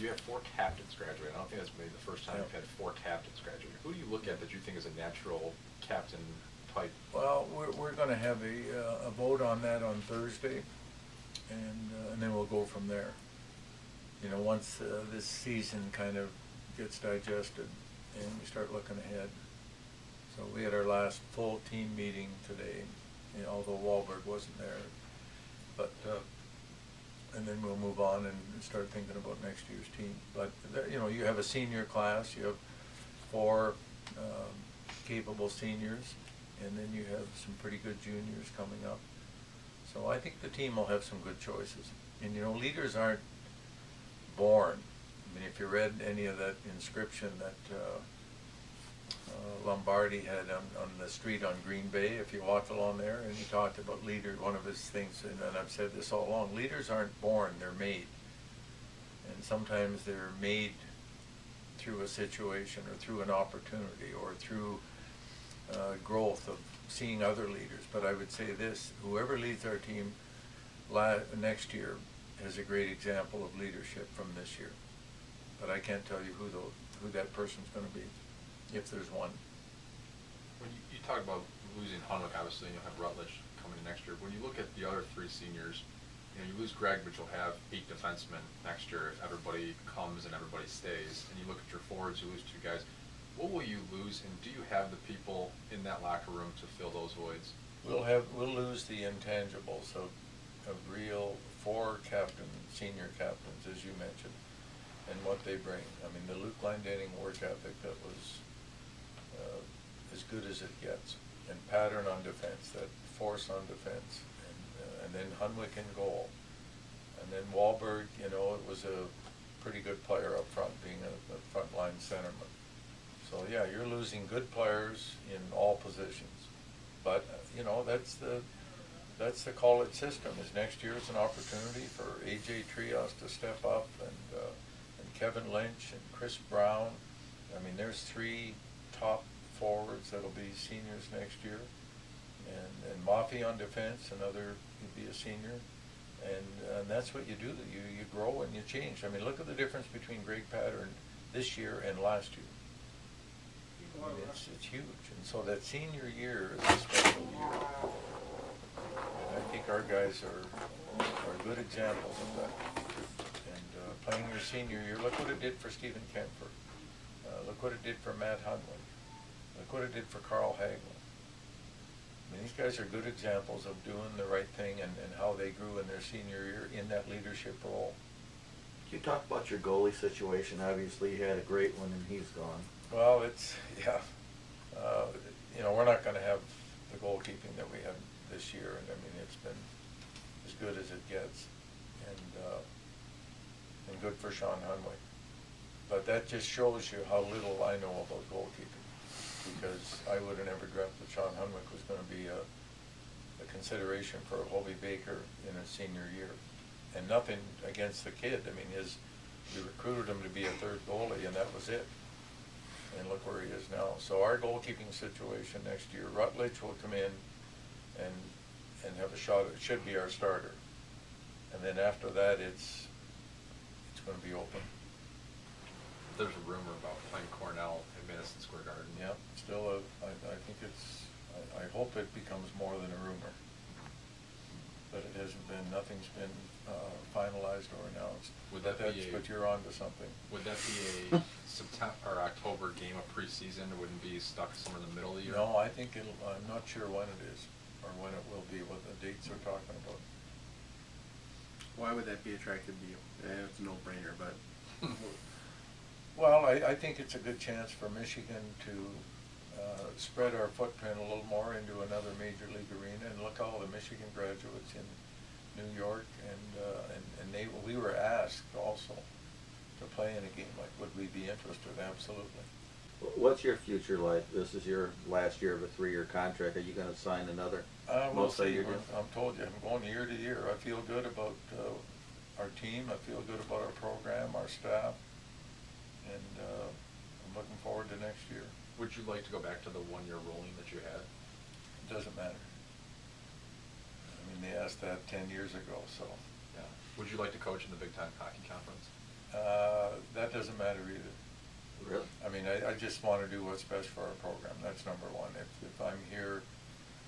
You have 4 captains graduate. I don't think that's maybe the first time Yeah. you've had 4 captains graduate. Who do you look at that you think is a natural captain type? Well, we're going to have a vote on that on Thursday, and then we'll go from there. You know, once this season kind of gets digested and we start looking ahead. So we had our last full team meeting today, you know, although Wahlberg wasn't there. But and then we'll move on and start thinking about next year's team. But you know, you have a senior class, you have 4 capable seniors, and then you have some pretty good juniors coming up. So I think the team will have some good choices. And you know, leaders aren't born. I mean, if you read any of that inscription that Lombardi had on the street on Green Bay, if you walk along there, and he talked about leader, one of his things, and I've said this all along, leaders aren't born, they're made. And sometimes they're made through a situation or through an opportunity or through growth of seeing other leaders. But I would say this, whoever leads our team next year is a great example of leadership from this year. But I can't tell you who that person's going to be, if there's one. When you talk about losing Hunwick, obviously you'll have Rutledge coming in next year. When you look at the other 3 seniors, you know, you lose Greg, but you'll have 8 defensemen next year if everybody comes and everybody stays. And you look at your forwards, you lose 2 guys. What will you lose, and do you have the people in that locker room to fill those voids? We'll lose the intangibles of real 4 senior captains, as you mentioned, and what they bring. I mean, the Luke Glendening work ethic that was as good as it gets, and pattern on defense, that force on defense, and then Hunwick in goal, and then Wahlberg. You know, it was a pretty good player up front, being a frontline centerman. So yeah, you're losing good players in all positions, but you know, that's the college system. Is next year is an opportunity for AJ Trios to step up, and Kevin Lynch and Chris Brown. I mean, there's 3 top forwards that'll be seniors next year, and Mafi on defense, another, he'd be a senior, and that's what you do. You grow and you change. I mean, look at the difference between Greg Pattern this year and last year. I mean, it's huge, and so that senior year is a special year. And I think our guys are good examples of that. And playing your senior year, look what it did for Stephen Kempfer. Look what it did for Matt Hunwick. Look what it did for Carl Hagelin. I mean, these guys are good examples of doing the right thing and how they grew in their senior year in that leadership role. Can you talk about your goalie situation? Obviously, you had a great one and he's gone. Well, yeah. You know, we're not going to have the goalkeeping that we had this year, and I mean, it's been as good as it gets, and good for Sean Hunwick. But that just shows you how little I know about goalkeeping, because I would have never dreamt that Sean Hunwick was going to be a consideration for Hobie Baker in his senior year. And nothing against the kid. I mean, we recruited him to be a 3rd goalie, and that was it. And look where he is now. So our goalkeeping situation next year, Rutledge will come in and have a shot. It should be our starter. And then after that, it's going to be open. There's a rumor about playing Cornell at Madison Square Garden. Yeah, still I think I hope it becomes more than a rumor. But it hasn't been, nothing's been finalized or announced. But you're on to something. Would that be a September or October game of preseason? It wouldn't be stuck somewhere in the middle of the year? No, I think I'm not sure when it is, or when it will be, what the dates are talking about. Why would that be attractive to you? It's a no-brainer, but... Well, I think it's a good chance for Michigan to spread our footprint a little more into another major league arena, and look at all the Michigan graduates in New York, and we were asked also to play in a game like, would we be interested? Absolutely. What's your future like? This is your last year of a 3-year contract. Are you going to sign another? We'll see. I'm told you, I'm going year to year. I feel good about our team. I feel good about our program, our staff, and I'm looking forward to next year. Would you like to go back to the 1-year rolling that you had? It doesn't matter. I mean, they asked that 10 years ago, so. Yeah. Would you like to coach in the Big Ten Hockey Conference? doesn't matter either. Really? I mean, I just want to do what's best for our program. That's number one. If I'm here,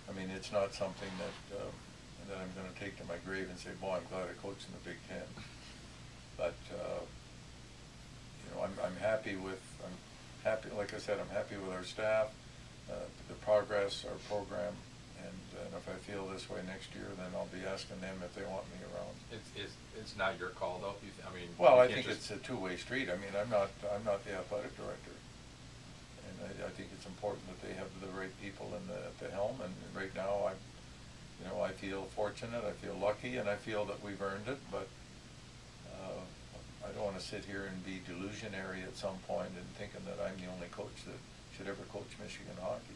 I mean, it's not something that I'm going to take to my grave and say, boy, I'm glad I coached in the Big Ten. But, you know, I'm happy with, like I said, I'm happy with our staff, the progress, our program, and if I feel this way next year, then I'll be asking them if they want me around. It's not your call though, I mean. Well, you I can't think just- it's a two-way street. I mean, I'm not the athletic director. And I think it's important that they have the right people at the helm, and right now, you know, I feel fortunate, I feel lucky, and I feel that we've earned it, but I don't want to sit here and be delusionary at some point and thinking that I'm the only coach that should ever coach Michigan hockey.